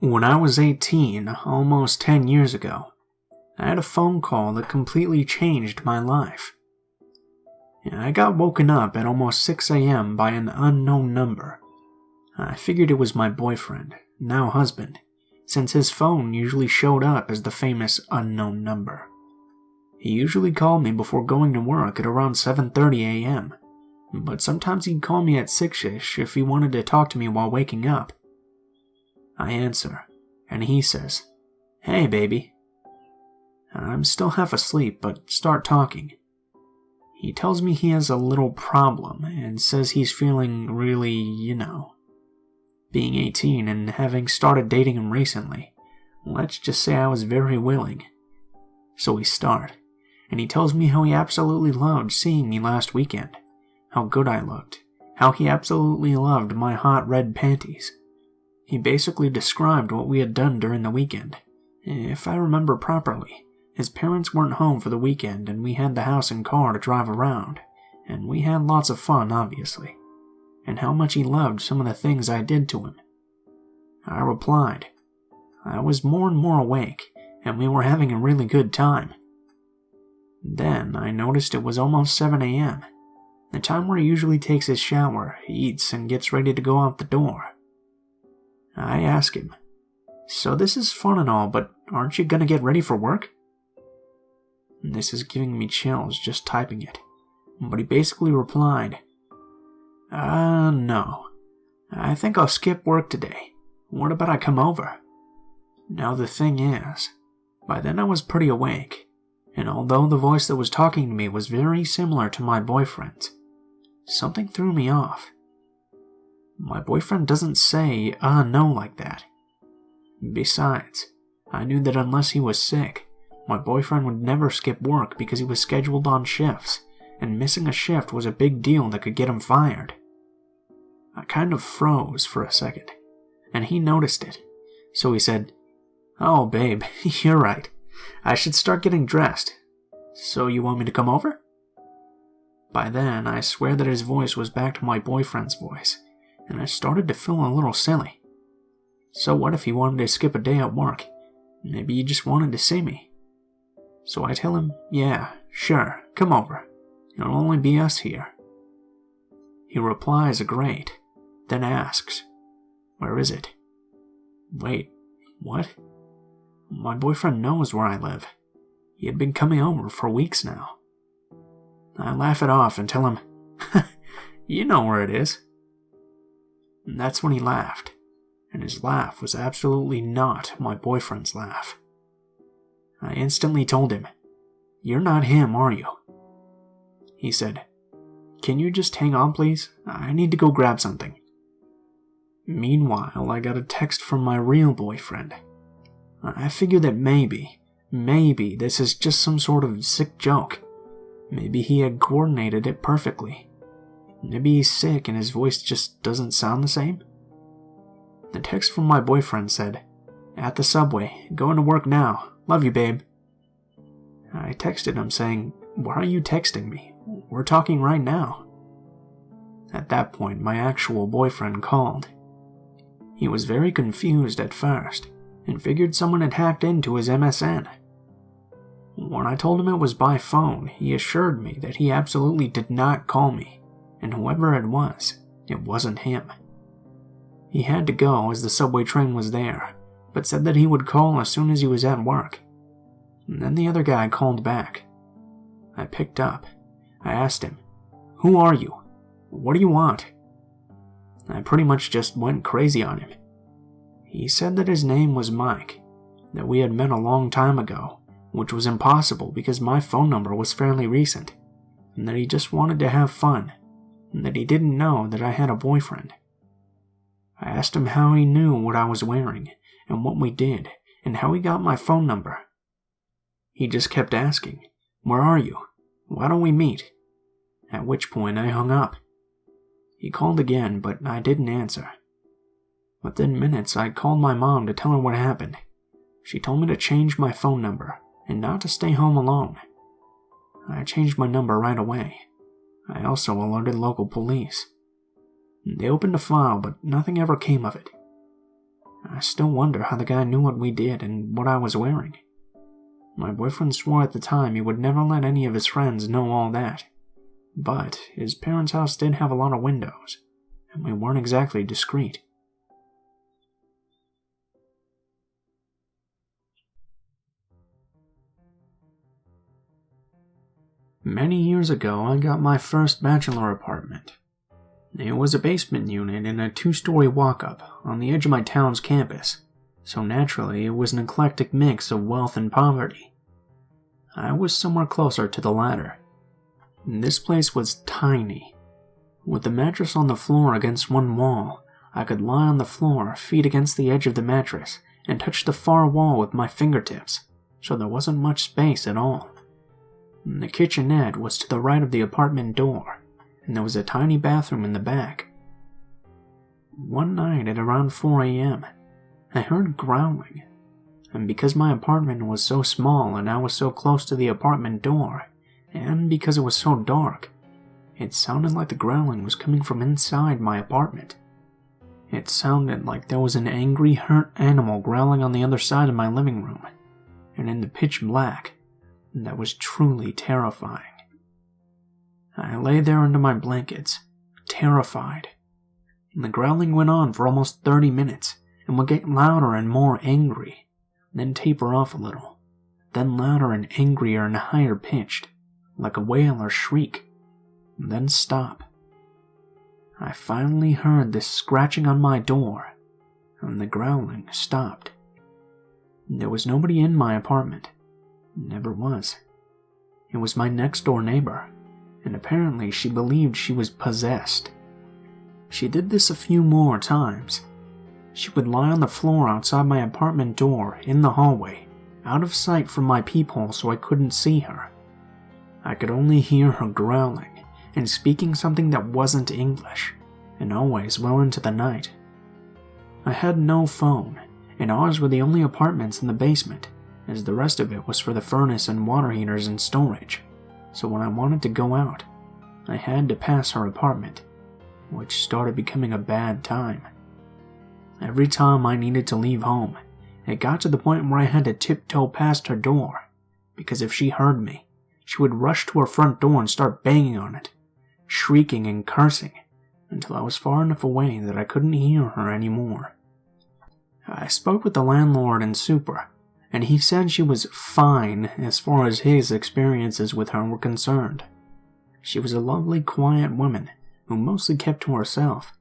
When I was 18, almost 10 years ago, I had a phone call that completely changed my life. I got woken up at almost 6 a.m. by an unknown number. I figured it was my boyfriend, now husband, since his phone usually showed up as the famous unknown number. He usually called me before going to work at around 7:30 a.m., but sometimes he'd call me at 6-ish if he wanted to talk to me while waking up. I answer, and he says, "Hey, baby." I'm still half asleep, but start talking. He tells me he has a little problem and says he's feeling really, Being 18 and having started dating him recently, let's just say I was very willing. So we start, and he tells me how he absolutely loved seeing me last weekend, how good I looked, how he absolutely loved my hot red panties. He basically described what we had done during the weekend. If I remember properly, his parents weren't home for the weekend and we had the house and car to drive around, and we had lots of fun, obviously, and how much he loved some of the things I did to him. I replied. I was more and more awake, and we were having a really good time. Then I noticed it was almost 7 a.m., the time where he usually takes his shower, eats, and gets ready to go out the door. I ask him, "So this is fun and all, but aren't you gonna get ready for work?" This is giving me chills just typing it, but he basically replied, No. I think I'll skip work today. What about I come over?" Now the thing is, by then I was pretty awake, and although the voice that was talking to me was very similar to my boyfriend's, something threw me off. My boyfriend doesn't say, no like that. Besides, I knew that unless he was sick, my boyfriend would never skip work because he was scheduled on shifts, and missing a shift was a big deal that could get him fired. I kind of froze for a second, and he noticed it, so he said, "Oh, babe, you're right. I should start getting dressed. So you want me to come over?" By then, I swear that his voice was back to my boyfriend's voice, and I started to feel a little silly. So what if he wanted to skip a day at work? Maybe he just wanted to see me. So I tell him, "Yeah, sure, come over. It'll only be us here." He replies, "Great," then asks, "Where is it?" Wait, what? My boyfriend knows where I live. He had been coming over for weeks now. I laugh it off and tell him, "You know where it is." And that's when he laughed, and his laugh was absolutely not my boyfriend's laugh. I instantly told him, "You're not him, are you?" He said, "Can you just hang on, please? I need to go grab something." Meanwhile, I got a text from my real boyfriend. I figured that maybe this is just some sort of sick joke. Maybe he had coordinated it perfectly. Maybe he's sick and his voice just doesn't sound the same. The text from my boyfriend said, "At the subway, going to work now. Love you, babe." I texted him saying, "Why are you texting me? We're talking right now." At that point, my actual boyfriend called. He was very confused at first, and figured someone had hacked into his MSN. When I told him it was by phone, he assured me that he absolutely did not call me, and whoever it wasn't him. He had to go as the subway train was there, but said that he would call as soon as he was at work. And then the other guy called back. I picked up. I asked him, "Who are you? What do you want?" I pretty much just went crazy on him. He said that his name was Mike, that we had met a long time ago, which was impossible because my phone number was fairly recent, and that he just wanted to have fun, and that he didn't know that I had a boyfriend. I asked him how he knew what I was wearing, and what we did, and how he got my phone number. He just kept asking, "Where are you? Why don't we meet?" At which point I hung up. He called again, but I didn't answer. Within minutes, I called my mom to tell her what happened. She told me to change my phone number, and not to stay home alone. I changed my number right away. I also alerted local police. They opened a file, but nothing ever came of it. I still wonder how the guy knew what we did and what I was wearing. My boyfriend swore at the time he would never let any of his friends know all that. But his parents' house did have a lot of windows, and we weren't exactly discreet. Many years ago, I got my first bachelor apartment. It was a basement unit in a 2-story walk-up on the edge of my town's campus, so naturally it was an eclectic mix of wealth and poverty. I was somewhere closer to the latter. This place was tiny. With the mattress on the floor against one wall, I could lie on the floor, feet against the edge of the mattress, and touch the far wall with my fingertips, so there wasn't much space at all. The kitchenette was to the right of the apartment door, and there was a tiny bathroom in the back. One night at around 4 a.m., I heard growling, and because my apartment was so small and I was so close to the apartment door, and because it was so dark, it sounded like the growling was coming from inside my apartment. It sounded like there was an angry, hurt animal growling on the other side of my living room, and in the pitch black, that was truly terrifying. I lay there under my blankets, terrified. The growling went on for almost 30 minutes and would get louder and more angry, then taper off a little, then louder and angrier and higher pitched, like a wail or shriek, then stop. I finally heard this scratching on my door, and the growling stopped. There was nobody in my apartment. Never was. It was my next-door neighbor, and apparently she believed she was possessed. She did this a few more times. She would lie on the floor outside my apartment door in the hallway, out of sight from my peephole so I couldn't see her. I could only hear her growling and speaking something that wasn't English, and always well into the night. I had no phone, and ours were the only apartments in the basement, as the rest of it was for the furnace and water heaters and storage, so when I wanted to go out, I had to pass her apartment, which started becoming a bad time. Every time I needed to leave home, it got to the point where I had to tiptoe past her door, because if she heard me, she would rush to her front door and start banging on it, shrieking and cursing, until I was far enough away that I couldn't hear her anymore. I spoke with the landlord and super, and he said she was fine as far as his experiences with her were concerned. She was a lovely, quiet woman who mostly kept to herself.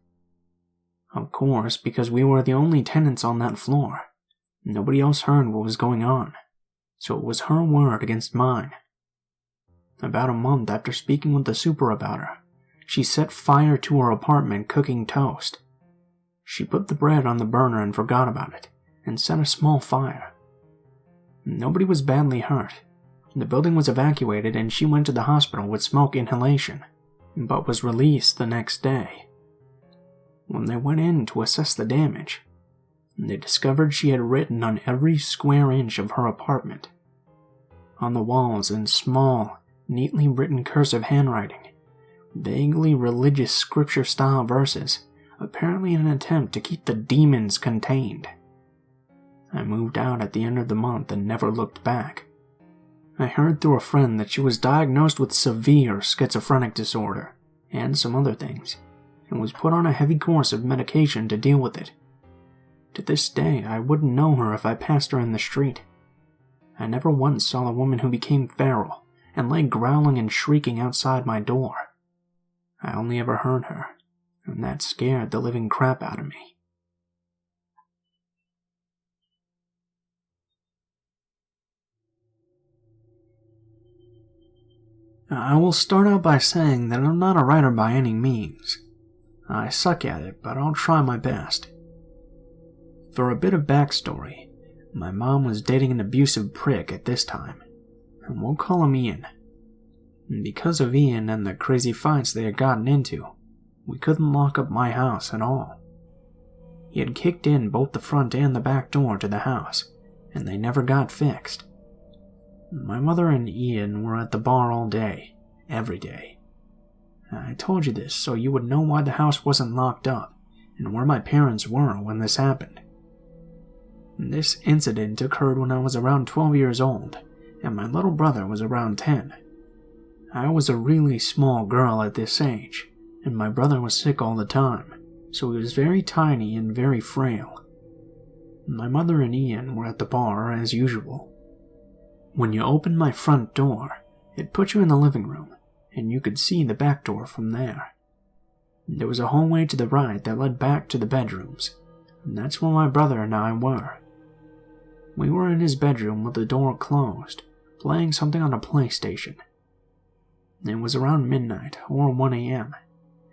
Of course, because we were the only tenants on that floor, nobody else heard what was going on, so it was her word against mine. About a month after speaking with the super about her, she set fire to her apartment cooking toast. She put the bread on the burner and forgot about it, and set a small fire. Nobody was badly hurt. The building was evacuated and she went to the hospital with smoke inhalation, but was released the next day. When they went in to assess the damage, they discovered she had written on every square inch of her apartment. On the walls in small, neatly written cursive handwriting, vaguely religious scripture-style verses, apparently in an attempt to keep the demons contained. I moved out at the end of the month and never looked back. I heard through a friend that she was diagnosed with severe schizophrenic disorder, and some other things, and was put on a heavy course of medication to deal with it. To this day, I wouldn't know her if I passed her in the street. I never once saw a woman who became feral and lay growling and shrieking outside my door. I only ever heard her, and that scared the living crap out of me. I will start out by saying that I'm not a writer by any means. I suck at it, but I'll try my best. For a bit of backstory, my mom was dating an abusive prick at this time, and we'll call him Ian. Because of Ian and the crazy fights they had gotten into, we couldn't lock up my house at all. He had kicked in both the front and the back door to the house, and they never got fixed. My mother and Ian were at the bar all day, every day. I told you this so you would know why the house wasn't locked up, and where my parents were when this happened. This incident occurred when I was around 12 years old, and my little brother was around 10. I was a really small girl at this age, and my brother was sick all the time, so he was very tiny and very frail. My mother and Ian were at the bar as usual. When you opened my front door, it put you in the living room, and you could see the back door from there. There was a hallway to the right that led back to the bedrooms, and that's where my brother and I were. We were in his bedroom with the door closed, playing something on a PlayStation. It was around midnight or 1 a.m.,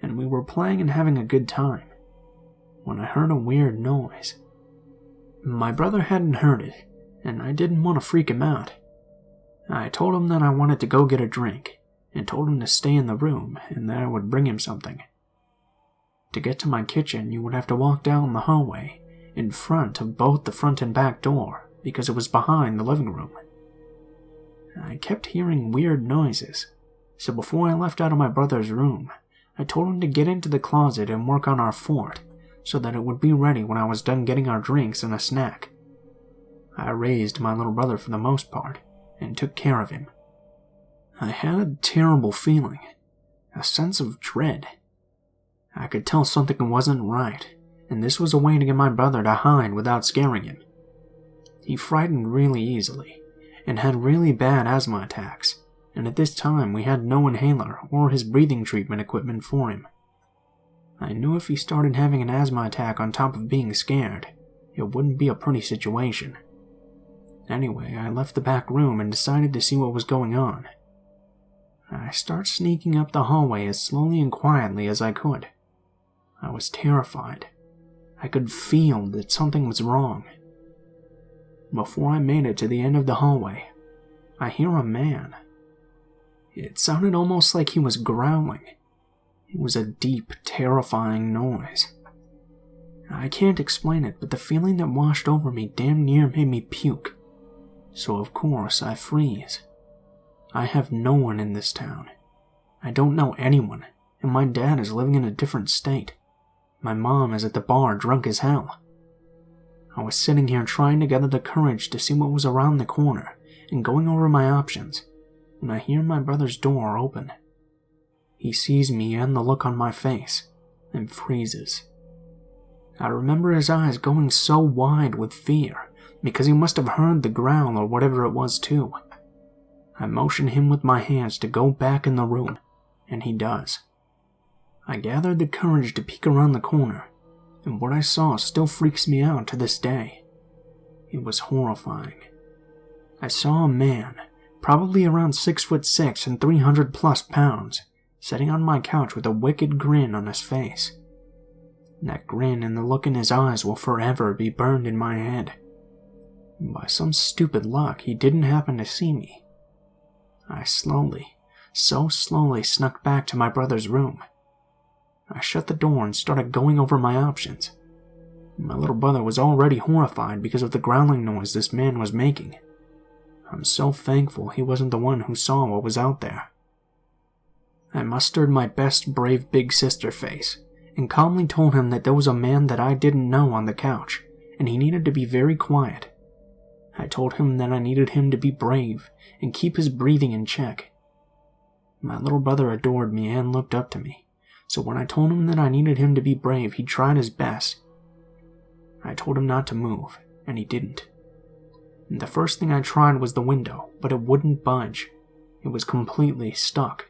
and we were playing and having a good time, when I heard a weird noise. My brother hadn't heard it, and I didn't want to freak him out. I told him that I wanted to go get a drink, and told him to stay in the room and that I would bring him something. To get to my kitchen, you would have to walk down the hallway, in front of both the front and back door, because it was behind the living room. I kept hearing weird noises, so before I left out of my brother's room, I told him to get into the closet and work on our fort, so that it would be ready when I was done getting our drinks and a snack. I raised my little brother for the most part, and took care of him. I had a terrible feeling, a sense of dread. I could tell something wasn't right, and this was a way to get my brother to hide without scaring him. He frightened really easily, and had really bad asthma attacks, and at this time we had no inhaler or his breathing treatment equipment for him. I knew if he started having an asthma attack on top of being scared, it wouldn't be a pretty situation. Anyway, I left the back room and decided to see what was going on. I started sneaking up the hallway as slowly and quietly as I could. I was terrified. I could feel that something was wrong. Before I made it to the end of the hallway, I hear a man. It sounded almost like he was growling. It was a deep, terrifying noise. I can't explain it, but the feeling that washed over me damn near made me puke. So of course I freeze. I have no one in this town. I don't know anyone, and my dad is living in a different state. My mom is at the bar drunk as hell. I was sitting here trying to gather the courage to see what was around the corner and going over my options when I hear my brother's door open. He sees me and the look on my face and freezes. I remember his eyes going so wide with fear because he must have heard the growl or whatever it was too. I motion him with my hands to go back in the room, and he does. I gathered the courage to peek around the corner, and what I saw still freaks me out to this day. It was horrifying. I saw a man, probably around 6'6" and 300+ pounds, sitting on my couch with a wicked grin on his face. That grin and the look in his eyes will forever be burned in my head. By some stupid luck, he didn't happen to see me. I so slowly snuck back to my brother's room. I shut the door and started going over my options. My little brother was already horrified because of the growling noise this man was making. I'm so thankful he wasn't the one who saw what was out there. I mustered my best brave big sister face and calmly told him that there was a man that I didn't know on the couch, and he needed to be very quiet. I told him that I needed him to be brave and keep his breathing in check. My little brother adored me and looked up to me, so when I told him that I needed him to be brave, he tried his best. I told him not to move, and he didn't. And the first thing I tried was the window, but it wouldn't budge. It was completely stuck.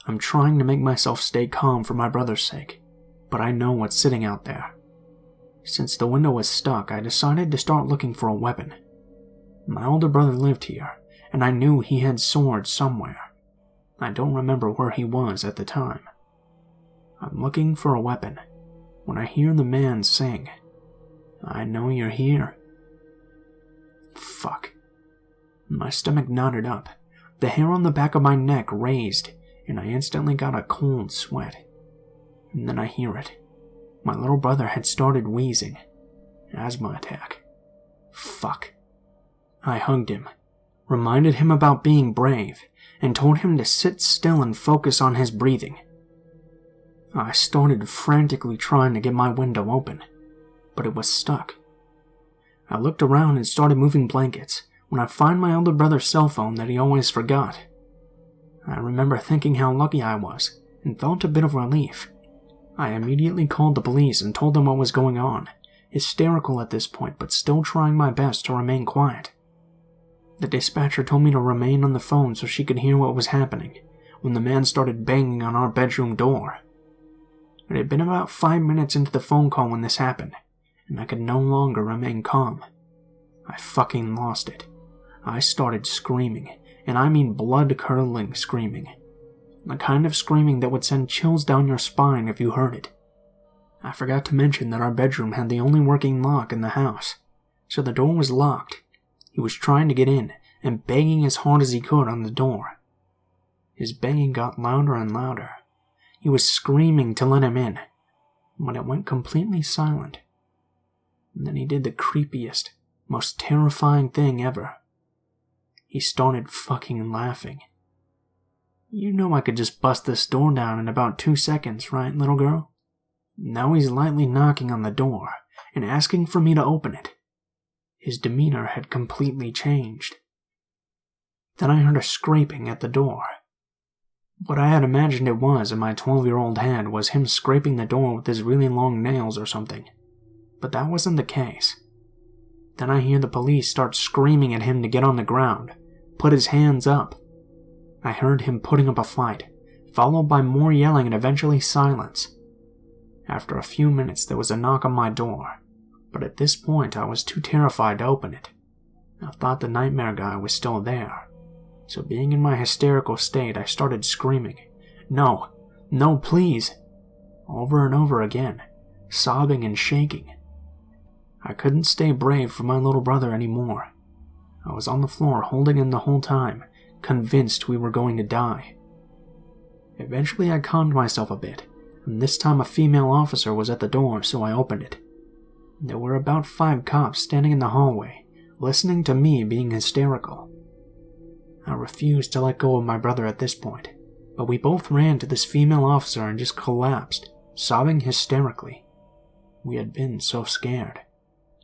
I'm trying to make myself stay calm for my brother's sake, but I know what's sitting out there. Since the window was stuck, I decided to start looking for a weapon. My older brother lived here, and I knew he had swords somewhere. I don't remember where he was at the time. I'm looking for a weapon when I hear the man sing, "I know you're here." Fuck. My stomach knotted up, the hair on the back of my neck raised, and I instantly got a cold sweat. And then I hear it. My little brother had started wheezing. Asthma attack. Fuck. I hugged him, reminded him about being brave, and told him to sit still and focus on his breathing. I started frantically trying to get my window open, but it was stuck. I looked around and started moving blankets when I find my older brother's cell phone that he always forgot. I remember thinking how lucky I was and felt a bit of relief. I immediately called the police and told them what was going on, hysterical at this point but still trying my best to remain quiet. The dispatcher told me to remain on the phone so she could hear what was happening when the man started banging on our bedroom door. It had been about 5 minutes into the phone call when this happened, and I could no longer remain calm. I fucking lost it. I started screaming, and I mean blood-curdling screaming. The kind of screaming that would send chills down your spine if you heard it. I forgot to mention that our bedroom had the only working lock in the house, so the door was locked. He was trying to get in and banging as hard as he could on the door. His banging got louder and louder. He was screaming to let him in, but it went completely silent. And then he did the creepiest, most terrifying thing ever. He started fucking laughing. You know I could just bust this door down in about 2 seconds, right, little girl? Now he's lightly knocking on the door and asking for me to open it. His demeanor had completely changed. Then I heard a scraping at the door. What I had imagined it was in my 12-year-old head was him scraping the door with his really long nails or something. But that wasn't the case. Then I hear the police start screaming at him to get on the ground, put his hands up. I heard him putting up a fight, followed by more yelling and eventually silence. After a few minutes there was a knock on my door, but at this point I was too terrified to open it. I thought the nightmare guy was still there. So being in my hysterical state, I started screaming, "No, no, please," over and over again, sobbing and shaking. I couldn't stay brave for my little brother anymore. I was on the floor holding him the whole time, convinced we were going to die. Eventually I calmed myself a bit, and this time a female officer was at the door, so I opened it. There were about 5 cops standing in the hallway, listening to me being hysterical. I refused to let go of my brother at this point, but we both ran to this female officer and just collapsed, sobbing hysterically. We had been so scared.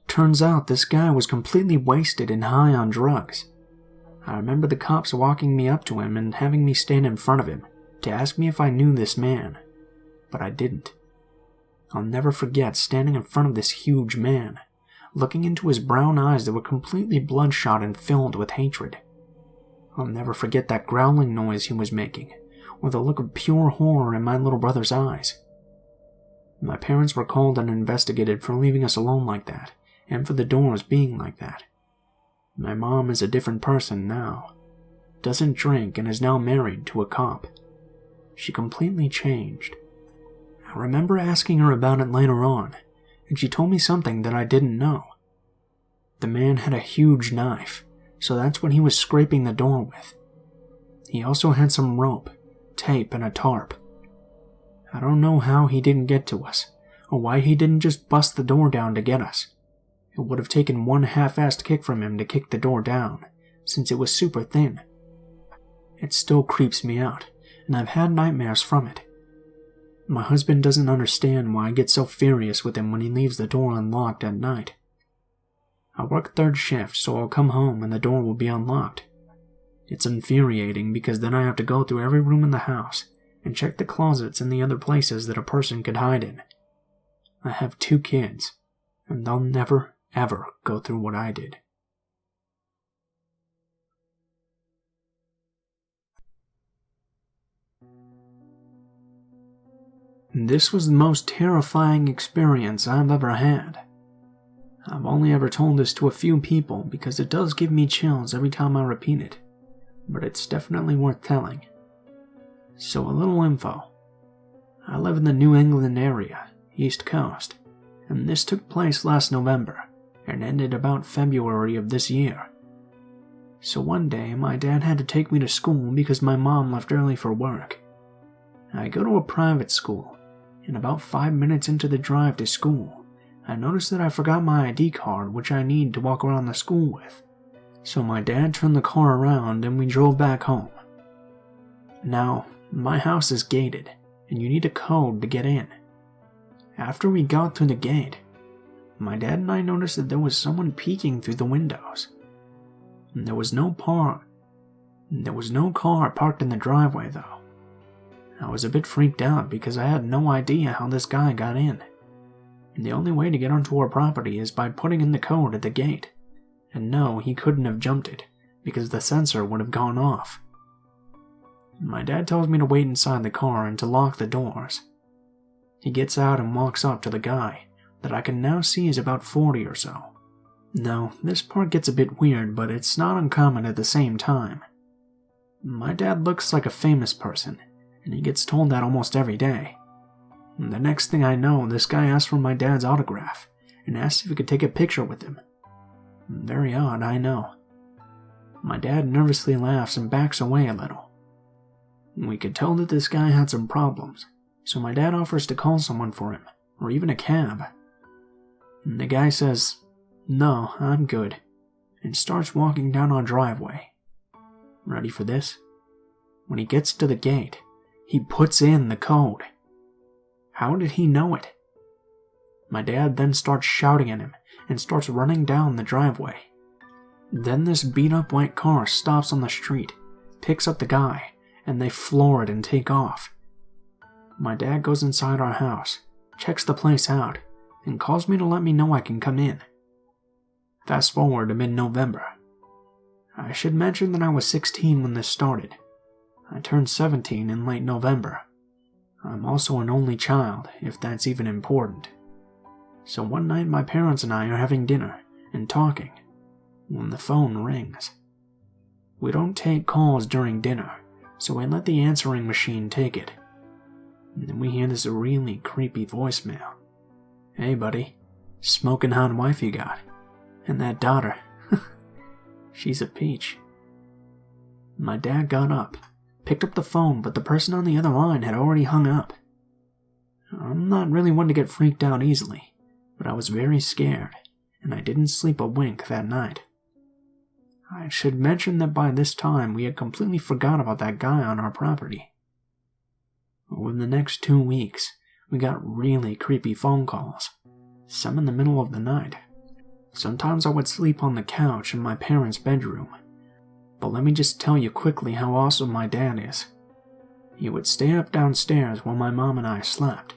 Turns out this guy was completely wasted and high on drugs. I remember the cops walking me up to him and having me stand in front of him to ask me if I knew this man, but I didn't. I'll never forget standing in front of this huge man, looking into his brown eyes that were completely bloodshot and filled with hatred. I'll never forget that growling noise he was making, or the look of pure horror in my little brother's eyes. My parents were called and investigated for leaving us alone like that, and for the doors being like that. My mom is a different person now, doesn't drink and is now married to a cop. She completely changed. I remember asking her about it later on, and she told me something that I didn't know. The man had a huge knife, so that's what he was scraping the door with. He also had some rope, tape, and a tarp. I don't know how he didn't get to us, or why he didn't just bust the door down to get us. It would have taken one half-assed kick from him to kick the door down, since it was super thin. It still creeps me out, and I've had nightmares from it. My husband doesn't understand why I get so furious with him when he leaves the door unlocked at night. I work 3rd shift, so I'll come home and the door will be unlocked. It's infuriating because then I have to go through every room in the house and check the closets and the other places that a person could hide in. I have 2 kids, and they'll never, ever go through what I did. This was the most terrifying experience I've ever had. I've only ever told this to a few people because it does give me chills every time I repeat it, but it's definitely worth telling. So a little info. I live in the New England area, East Coast, and this took place last November and ended about February of this year. So one day my dad had to take me to school because my mom left early for work. I go to a private school, and about 5 minutes into the drive to school, I noticed that I forgot my ID card, which I need to walk around the school with. So my dad turned the car around and we drove back home. Now, my house is gated, and you need a code to get in. After we got through the gate, my dad and I noticed that there was someone peeking through the windows. There was no car parked in the driveway, though. I was a bit freaked out because I had no idea how this guy got in. The only way to get onto our property is by putting in the code at the gate. And no, he couldn't have jumped it, because the sensor would have gone off. My dad tells me to wait inside the car and to lock the doors. He gets out and walks up to the guy, that I can now see is about 40 or so. No, this part gets a bit weird, but it's not uncommon at the same time. My dad looks like a famous person, and he gets told that almost every day. The next thing I know, this guy asks for my dad's autograph, and asks if he could take a picture with him. Very odd, I know. My dad nervously laughs and backs away a little. We could tell that this guy had some problems, so my dad offers to call someone for him, or even a cab. The guy says, "No, I'm good," and starts walking down our driveway. Ready for this? When he gets to the gate, he puts in the code. How did he know it? My dad then starts shouting at him and starts running down the driveway. Then this beat-up white car stops on the street, picks up the guy, and they floor it and take off. My dad goes inside our house, checks the place out, and calls me to let me know I can come in. Fast forward to mid-November. I should mention that I was 16 when this started. I turned 17 in late November. I'm also an only child, if that's even important. So one night my parents and I are having dinner and talking when the phone rings. We don't take calls during dinner, so I let the answering machine take it. And then we hear this really creepy voicemail. "Hey buddy, smoking hot wife you got. And that daughter, she's a peach." My dad got up, picked up the phone, but the person on the other line had already hung up. I'm not really one to get freaked out easily, but I was very scared, and I didn't sleep a wink that night. I should mention that by this time we had completely forgot about that guy on our property. Over the next 2 weeks, we got really creepy phone calls, some in the middle of the night. Sometimes I would sleep on the couch in my parents' bedroom. But let me just tell you quickly how awesome my dad is. He would stay up downstairs while my mom and I slept,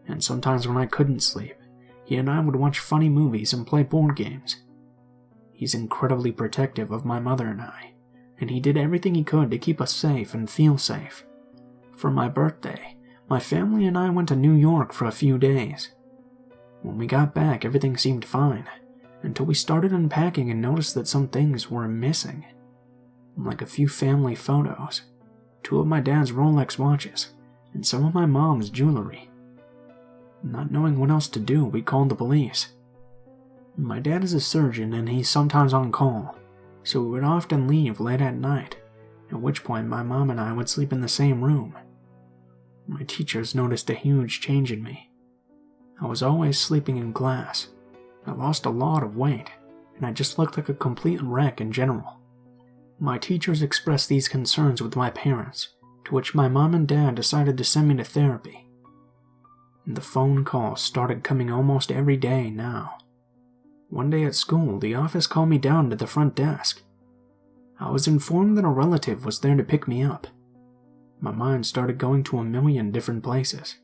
and sometimes when I couldn't sleep, he and I would watch funny movies and play board games. He's incredibly protective of my mother and I, and he did everything he could to keep us safe and feel safe. For my birthday, my family and I went to New York for a few days. When we got back, everything seemed fine, until we started unpacking and noticed that some things were missing. Like a few family photos, 2 of my dad's Rolex watches, and some of my mom's jewelry. Not knowing what else to do, we called the police. My dad is a surgeon and he's sometimes on call, so we would often leave late at night, at which point my mom and I would sleep in the same room. My teachers noticed a huge change in me. I was always sleeping in class. I lost a lot of weight, and I just looked like a complete wreck in general. My teachers expressed these concerns with my parents, to which my mom and dad decided to send me to therapy. The phone calls started coming almost every day now. One day at school, the office called me down to the front desk. I was informed that a relative was there to pick me up. My mind started going to a million different places.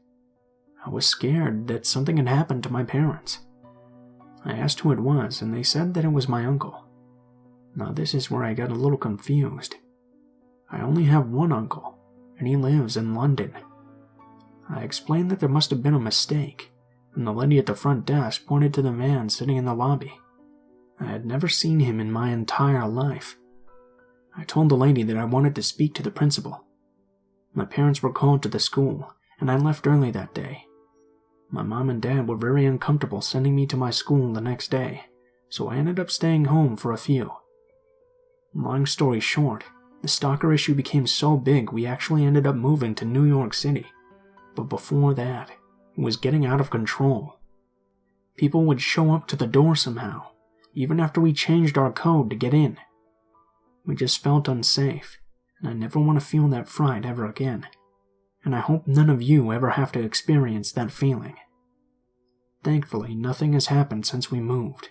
I was scared that something had happened to my parents. I asked who it was, and they said that it was my uncle. Now this is where I got a little confused. I only have one uncle, and he lives in London. I explained that there must have been a mistake, and the lady at the front desk pointed to the man sitting in the lobby. I had never seen him in my entire life. I told the lady that I wanted to speak to the principal. My parents were called to the school, and I left early that day. My mom and dad were very uncomfortable sending me to my school the next day, so I ended up staying home for a few. Long story short, the stalker issue became so big we actually ended up moving to New York City. But before that, it was getting out of control. People would show up to the door somehow, even after we changed our code to get in. We just felt unsafe, and I never want to feel that fright ever again. And I hope none of you ever have to experience that feeling. thankfully, nothing has happened since we moved.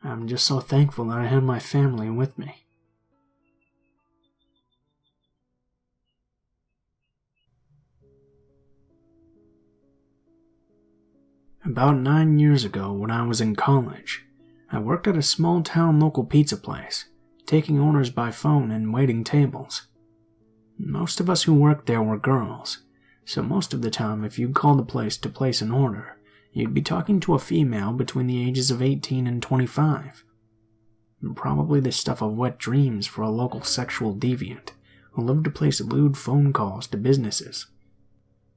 I'm just so thankful that I had my family with me. About 9 years ago, when I was in college, I worked at a small-town local pizza place, taking orders by phone and waiting tables. Most of us who worked there were girls, so most of the time if you called the place to place an order, you'd be talking to a female between the ages of 18 and 25. Probably the stuff of wet dreams for a local sexual deviant who loved to place lewd phone calls to businesses.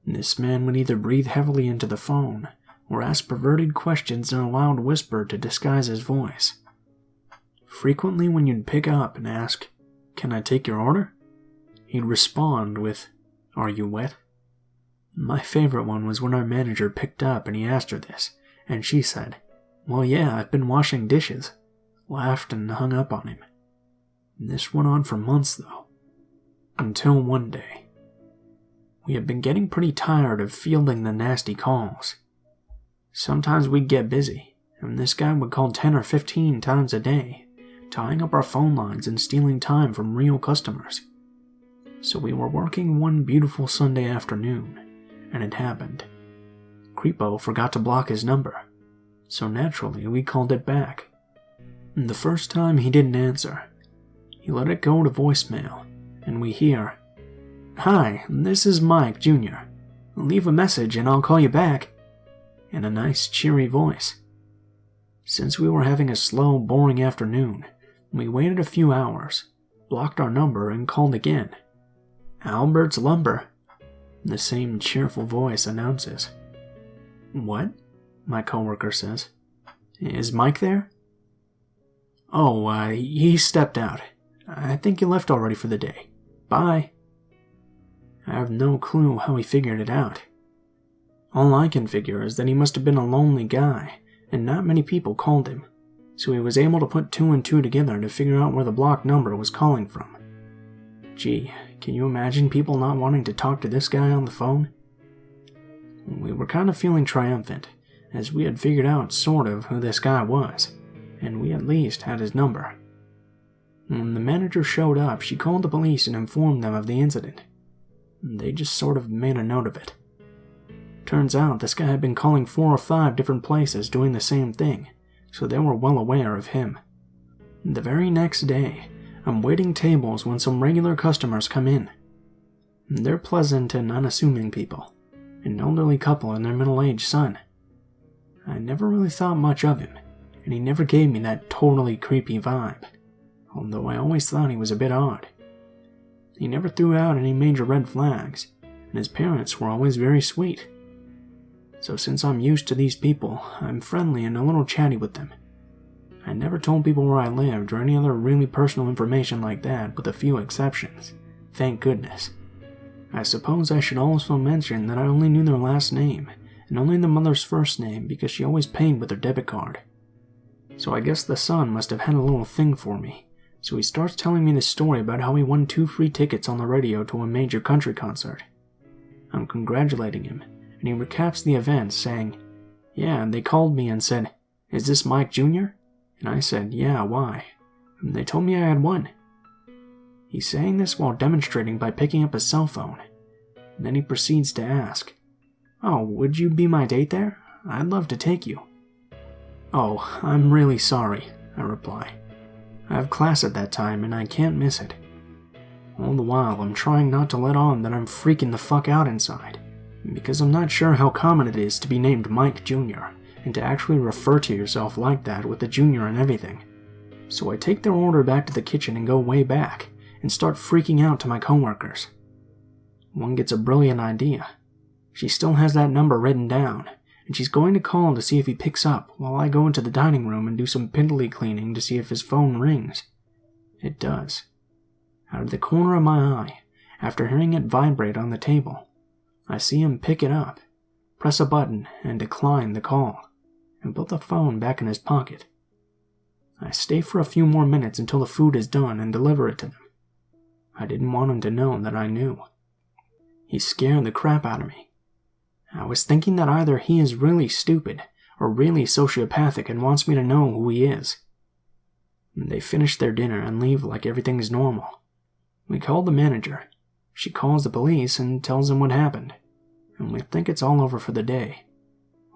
This man would either breathe heavily into the phone or ask perverted questions in a loud whisper to disguise his voice. Frequently when you'd pick up and ask, "Can I take your order?" he'd respond with, "Are you wet?" My favorite one was when our manager picked up and he asked her this, and she said, "Well, yeah, I've been washing dishes," laughed and hung up on him. This went on for months though, until one day. We had been getting pretty tired of fielding the nasty calls. Sometimes we'd get busy, and this guy would call 10 or 15 times a day, tying up our phone lines and stealing time from real customers. So we were working one beautiful Sunday afternoon, and it happened. Creepo forgot to block his number, so naturally we called it back. The first time he didn't answer. He let it go to voicemail, and we hear, "Hi, this is Mike Jr. Leave a message and I'll call you back," in a nice cheery voice. Since we were having a slow, boring afternoon, we waited a few hours, blocked our number, and called again. "Albert's Lumber," the same cheerful voice announces. "What?" my coworker says. "Is Mike there?" "Oh, he stepped out. I think he left already for the day. Bye." I have no clue how he figured it out. All I can figure is that he must have been a lonely guy, and not many people called him, so he was able to put 2 and 2 together to figure out where the blocked number was calling from. Gee, can you imagine people not wanting to talk to this guy on the phone? We were kind of feeling triumphant, as we had figured out sort of who this guy was, and we at least had his number. When the manager showed up, she called the police and informed them of the incident. They just sort of made a note of it. Turns out this guy had been calling 4 or 5 different places doing the same thing, so they were well aware of him. The very next day, I'm waiting tables when some regular customers come in. They're pleasant and unassuming people, an elderly couple and their middle-aged son. I never really thought much of him, and he never gave me that totally creepy vibe, although I always thought he was a bit odd. He never threw out any major red flags, and his parents were always very sweet. So since I'm used to these people, I'm friendly and a little chatty with them. I never told people where I lived or any other really personal information like that, with a few exceptions. Thank goodness. I suppose I should also mention that I only knew their last name, and only the mother's first name because she always paid with her debit card. So I guess the son must have had a little thing for me, so he starts telling me this story about how he won 2 free tickets on the radio to a major country concert. I'm congratulating him, and he recaps the event saying, "Yeah, and they called me and said, 'Is this Mike Jr.?' And I said, 'Yeah, why?' And they told me I had won." He's saying this while demonstrating by picking up his cell phone. And then he proceeds to ask, "Oh, would you be my date there? I'd love to take you." "Oh, I'm really sorry," I reply. "I have class at that time and I can't miss it." All the while, I'm trying not to let on that I'm freaking the fuck out inside, because I'm not sure how common it is to be named Mike Jr., and to actually refer to yourself like that with the junior and everything. So I take their order back to the kitchen and go way back, and start freaking out to my coworkers. One gets a brilliant idea. She still has that number written down, and she's going to call to see if he picks up while I go into the dining room and do some piddly cleaning to see if his phone rings. It does. Out of the corner of my eye, after hearing it vibrate on the table, I see him pick it up, press a button, and decline the call, and put the phone back in his pocket. I stay for a few more minutes until the food is done and deliver it to them. I didn't want him to know that I knew. He scared the crap out of me. I was thinking that either he is really stupid or really sociopathic and wants me to know who he is. They finish their dinner and leave like everything's normal. We call the manager. She calls the police and tells them what happened, and we think it's all over for the day,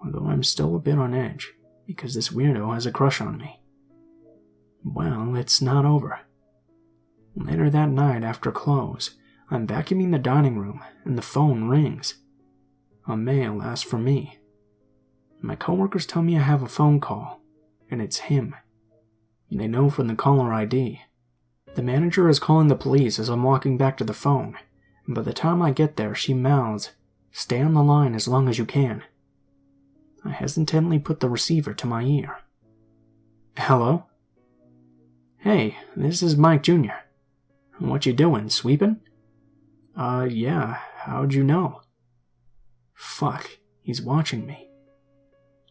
although I'm still a bit on edge because this weirdo has a crush on me. Well, it's not over. Later that night after close, I'm vacuuming the dining room and the phone rings. A male asks for me. My coworkers tell me I have a phone call, and it's him. They know from the caller ID. The manager is calling the police as I'm walking back to the phone, and by the time I get there, she mouths, "Stay on the line as long as you can." I hesitantly put the receiver to my ear. "Hello?" "Hey, this is Mike Jr. What you doing, sweeping?" Yeah, how'd you know?" Fuck, he's watching me.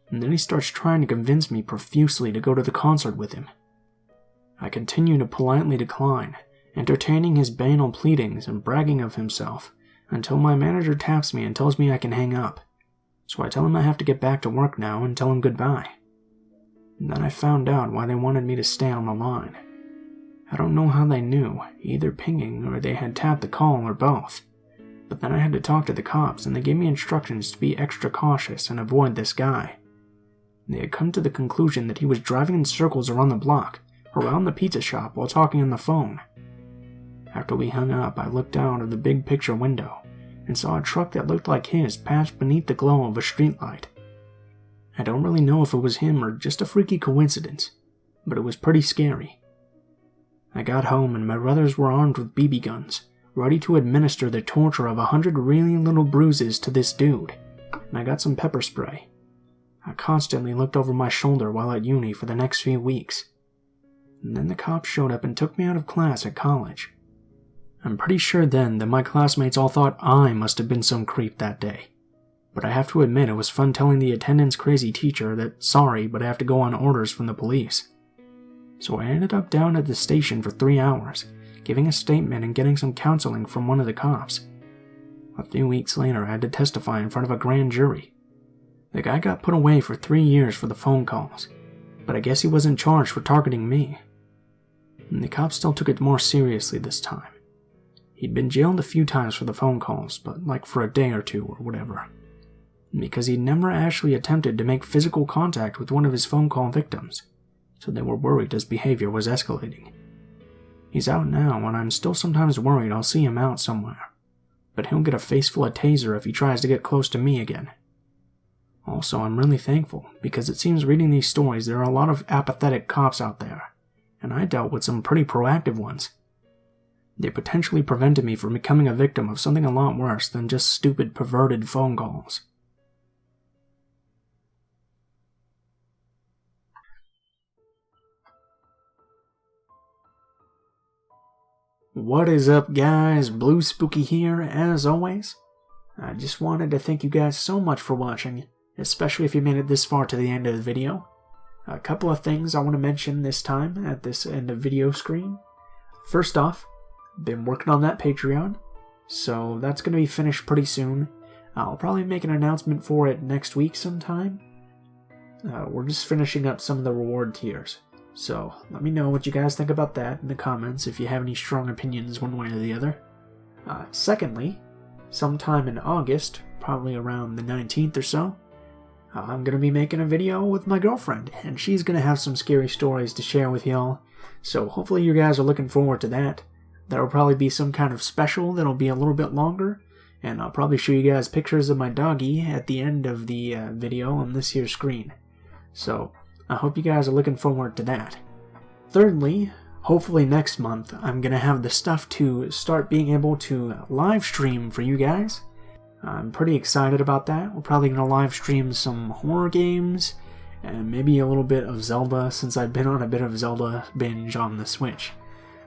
And then he starts trying to convince me profusely to go to the concert with him. I continue to politely decline, entertaining his banal pleadings and bragging of himself, until my manager taps me and tells me I can hang up. So I tell him I have to get back to work now and tell him goodbye. And then I found out why they wanted me to stay on the line. I don't know how they knew, either pinging or they had tapped the call or both. But then I had to talk to the cops and they gave me instructions to be extra cautious and avoid this guy. They had come to the conclusion that he was driving in circles around the block, around the pizza shop while talking on the phone. After we hung up, I looked out of the big picture window and saw a truck that looked like his passed beneath the glow of a streetlight. I don't really know if it was him or just a freaky coincidence, but it was pretty scary. I got home and my brothers were armed with BB guns, ready to administer the torture of 100 really little bruises to this dude, and I got some pepper spray. I constantly looked over my shoulder while at uni for the next few weeks. And then the cops showed up and took me out of class at college. I'm pretty sure then that my classmates all thought I must have been some creep that day. But I have to admit it was fun telling the attendance crazy teacher that sorry, but I have to go on orders from the police. So I ended up down at the station for 3 hours, giving a statement and getting some counseling from one of the cops. A few weeks later I had to testify in front of a grand jury. The guy got put away for 3 years for the phone calls, but I guess he wasn't charged for targeting me. And the cops still took it more seriously this time. He'd been jailed a few times for the phone calls, but like for a day or two or whatever. Because he'd never actually attempted to make physical contact with one of his phone call victims, so they were worried his behavior was escalating. He's out now, and I'm still sometimes worried I'll see him out somewhere, but he'll get a face full of taser if he tries to get close to me again. Also, I'm really thankful, because it seems reading these stories there are a lot of apathetic cops out there, and I dealt with some pretty proactive ones. They potentially prevented me from becoming a victim of something a lot worse than just stupid, perverted phone calls. What is up, guys? Blue Spooky here, as always. I just wanted to thank you guys so much for watching, especially if you made it this far to the end of the video. A couple of things I want to mention this time at this end of video screen. First off, been working on that Patreon, so that's going to be finished pretty soon. I'll probably make an announcement for it next week sometime. We're just finishing up some of the reward tiers, so let me know what you guys think about that in the comments if you have any strong opinions one way or the other. Secondly, sometime in August, probably around the 19th or so, I'm going to be making a video with my girlfriend, and she's going to have some scary stories to share with y'all, so hopefully you guys are looking forward to that. That'll probably be some kind of special that'll be a little bit longer, and I'll probably show you guys pictures of my doggy at the end of the video on this here screen. So, I hope you guys are looking forward to that. Thirdly, hopefully next month, I'm going to have the stuff to start being able to live stream for you guys. I'm pretty excited about that. We're probably going to live stream some horror games, and maybe a little bit of Zelda, since I've been on a bit of Zelda binge on the Switch.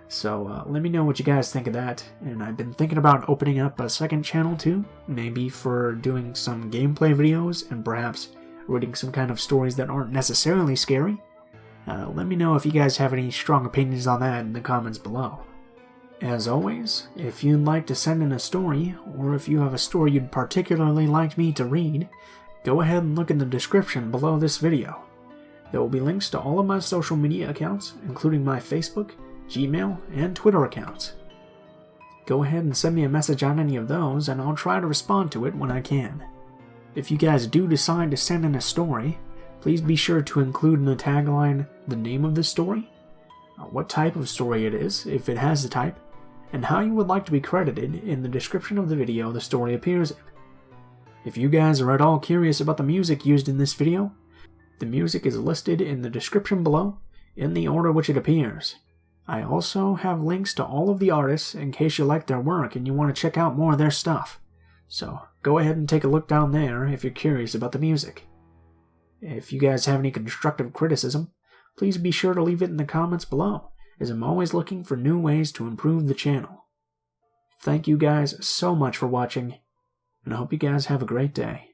So let me know what you guys think of that, and I've been thinking about opening up a second channel too, maybe for doing some gameplay videos and perhaps reading some kind of stories that aren't necessarily scary. Let me know if you guys have any strong opinions on that in the comments below. As always, if you'd like to send in a story, or if you have a story you'd particularly like me to read, go ahead and look in the description below this video. There will be links to all of my social media accounts, including my Facebook, Gmail, and Twitter accounts. Go ahead and send me a message on any of those, and I'll try to respond to it when I can. If you guys do decide to send in a story, please be sure to include in the tagline the name of the story, what type of story it is, if it has a type, and how you would like to be credited in the description of the video the story appears in. If you guys are at all curious about the music used in this video, the music is listed in the description below, in the order which it appears. I also have links to all of the artists in case you like their work and you want to check out more of their stuff. So go ahead and take a look down there if you're curious about the music. If you guys have any constructive criticism, please be sure to leave it in the comments below, as I'm always looking for new ways to improve the channel. Thank you guys so much for watching, and I hope you guys have a great day.